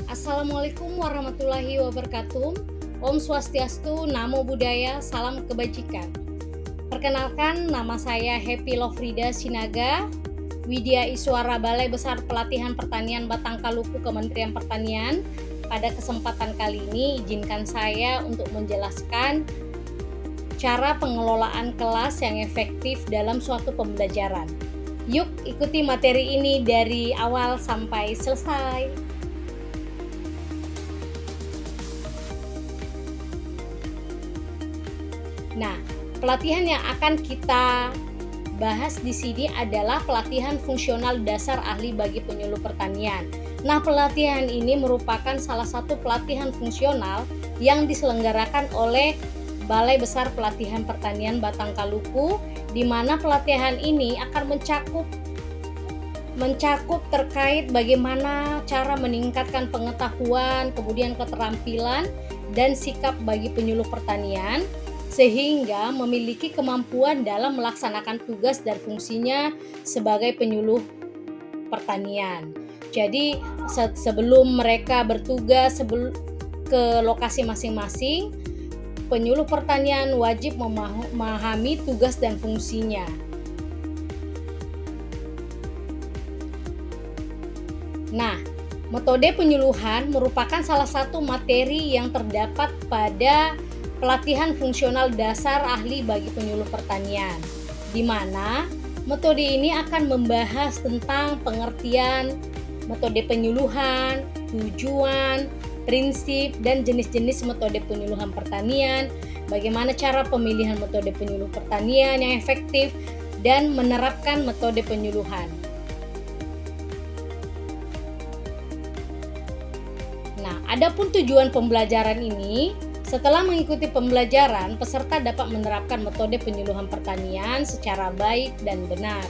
Assalamualaikum warahmatullahi wabarakatuh. Om Swastiastu, Namo Buddhaya, salam kebajikan. Perkenalkan, nama saya Happy Lofrida Sinaga, Widya Iswara Balai Besar Pelatihan Pertanian Batangkaluku Kementerian Pertanian. Pada kesempatan kali ini, izinkan saya untuk menjelaskan cara pengelolaan kelas yang efektif dalam suatu pembelajaran. Yuk ikuti materi ini dari awal sampai selesai. Nah, pelatihan yang akan kita bahas di sini adalah pelatihan fungsional dasar ahli bagi penyuluh pertanian. Nah, pelatihan ini merupakan salah satu pelatihan fungsional yang diselenggarakan oleh Balai Besar Pelatihan Pertanian Batangkaluku, di mana pelatihan ini akan mencakup terkait bagaimana cara meningkatkan pengetahuan, kemudian keterampilan dan sikap bagi penyuluh pertanian, sehingga memiliki kemampuan dalam melaksanakan tugas dan fungsinya sebagai penyuluh pertanian. Jadi sebelum mereka bertugas ke lokasi masing-masing, penyuluh pertanian wajib memahami tugas dan fungsinya. Nah, metode penyuluhan merupakan salah satu materi yang terdapat pada pelatihan fungsional dasar ahli bagi penyuluh pertanian, di mana metode ini akan membahas tentang pengertian metode penyuluhan, tujuan, prinsip, dan jenis-jenis metode penyuluhan pertanian, bagaimana cara pemilihan metode penyuluh pertanian yang efektif, dan menerapkan metode penyuluhan. Nah, adapun tujuan pembelajaran ini, setelah mengikuti pembelajaran, peserta dapat menerapkan metode penyuluhan pertanian secara baik dan benar.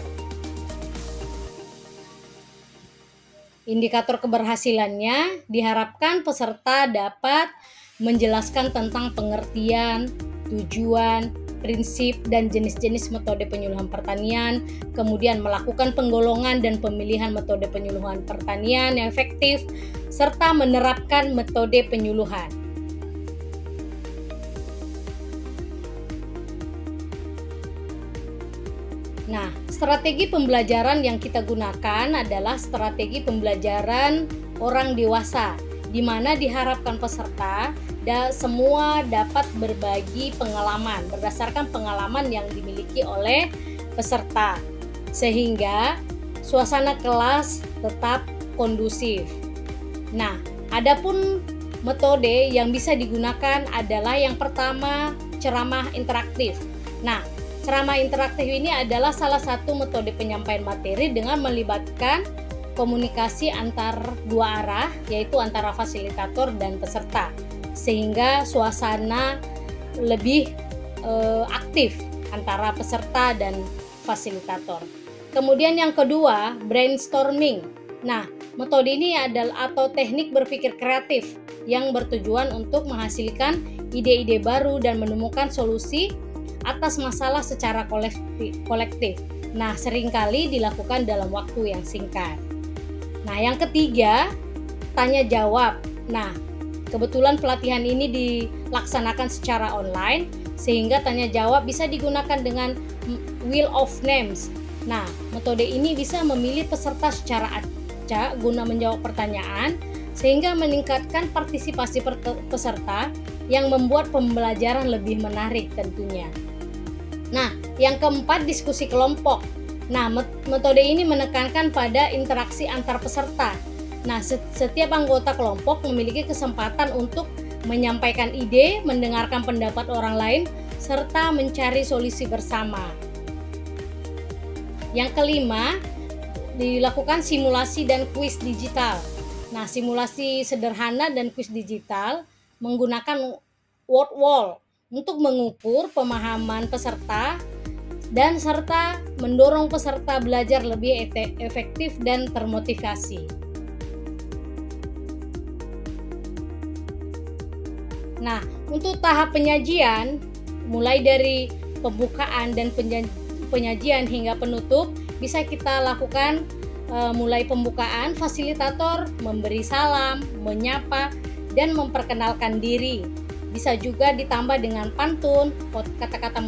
Indikator keberhasilannya diharapkan peserta dapat menjelaskan tentang pengertian, tujuan, prinsip, dan jenis-jenis metode penyuluhan pertanian, kemudian melakukan penggolongan dan pemilihan metode penyuluhan pertanian yang efektif, serta menerapkan metode penyuluhan. Nah, strategi pembelajaran yang kita gunakan adalah strategi pembelajaran orang dewasa, di mana diharapkan peserta semua dapat berbagi pengalaman berdasarkan pengalaman yang dimiliki oleh peserta, sehingga suasana kelas tetap kondusif. Nah, adapun metode yang bisa digunakan adalah yang pertama, ceramah interaktif. Nah, ceramah interaktif ini adalah salah satu metode penyampaian materi dengan melibatkan komunikasi antar dua arah, yaitu antara fasilitator dan peserta, sehingga suasana lebih aktif antara peserta dan fasilitator. Kemudian yang kedua, brainstorming. Nah, metode ini adalah atau teknik berpikir kreatif yang bertujuan untuk menghasilkan ide-ide baru dan menemukan solusi atas masalah secara kolektif. Nah, seringkali dilakukan dalam waktu yang singkat. Nah, yang ketiga, tanya jawab. Nah, kebetulan pelatihan ini dilaksanakan secara online, sehingga tanya jawab bisa digunakan dengan wheel of names. Nah, metode ini bisa memilih peserta secara acak guna menjawab pertanyaan, sehingga meningkatkan partisipasi peserta yang membuat pembelajaran lebih menarik tentunya. Nah, yang keempat, diskusi kelompok. Nah, metode ini menekankan pada interaksi antar peserta. Nah, setiap anggota kelompok memiliki kesempatan untuk menyampaikan ide, mendengarkan pendapat orang lain, serta mencari solusi bersama. Yang kelima, dilakukan simulasi dan kuis digital. Nah, simulasi sederhana dan kuis digital menggunakan word wall untuk mengukur pemahaman peserta dan serta mendorong peserta belajar lebih efektif dan termotivasi. Nah, untuk tahap penyajian, mulai dari pembukaan dan penyajian hingga penutup, bisa kita lakukan mulai pembukaan, fasilitator memberi salam, menyapa, dan memperkenalkan diri. Bisa juga ditambah dengan pantun, kata-kata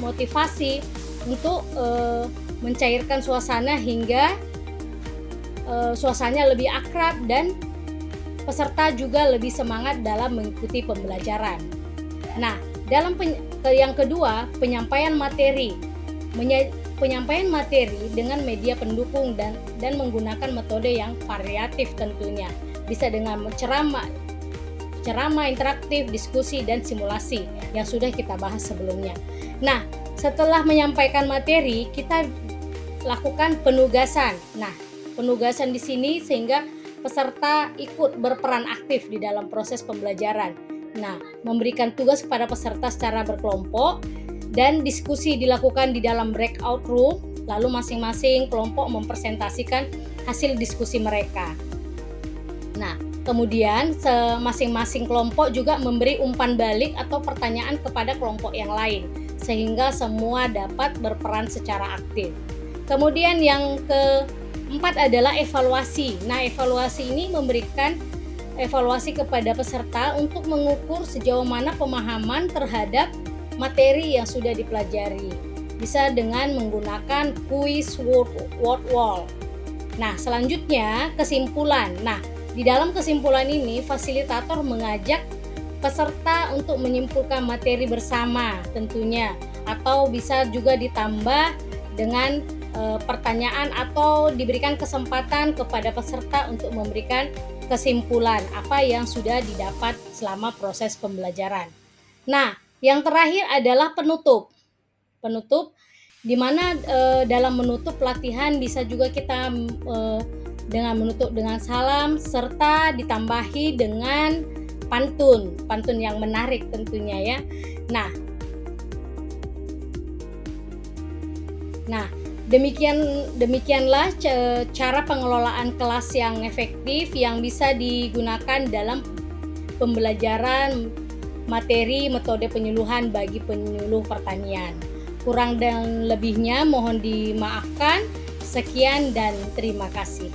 motivasi untuk mencairkan suasana hingga suasananya lebih akrab dan peserta juga lebih semangat dalam mengikuti pembelajaran. Nah, dalam yang kedua, penyampaian materi. Penyampaian materi dengan media pendukung dan menggunakan metode yang variatif tentunya. Bisa dengan ceramah interaktif, diskusi, dan simulasi yang sudah kita bahas sebelumnya. Nah, setelah menyampaikan materi, kita lakukan penugasan. Nah, penugasan di sini sehingga peserta ikut berperan aktif di dalam proses pembelajaran. Nah, memberikan tugas kepada peserta secara berkelompok dan diskusi dilakukan di dalam breakout room, lalu masing-masing kelompok mempresentasikan hasil diskusi mereka. Nah, kemudian masing-masing kelompok juga memberi umpan balik atau pertanyaan kepada kelompok yang lain, sehingga semua dapat berperan secara aktif. Kemudian yang keempat adalah evaluasi. Nah, evaluasi ini memberikan evaluasi kepada peserta untuk mengukur sejauh mana pemahaman terhadap materi yang sudah dipelajari. Bisa dengan menggunakan kuis word wall. Nah, selanjutnya kesimpulan. Nah, di dalam kesimpulan ini fasilitator mengajak peserta untuk menyimpulkan materi bersama tentunya, atau bisa juga ditambah dengan pertanyaan atau diberikan kesempatan kepada peserta untuk memberikan kesimpulan apa yang sudah didapat selama proses pembelajaran. Nah, yang terakhir adalah penutup. Penutup di mana dalam menutup pelatihan bisa juga kita dengan menutup dengan salam serta ditambahi dengan pantun yang menarik tentunya ya. Nah, demikianlah cara pengelolaan kelas yang efektif yang bisa digunakan dalam pembelajaran materi metode penyuluhan bagi penyuluh pertanian. Kurang dan lebihnya mohon dimaafkan. Sekian dan terima kasih.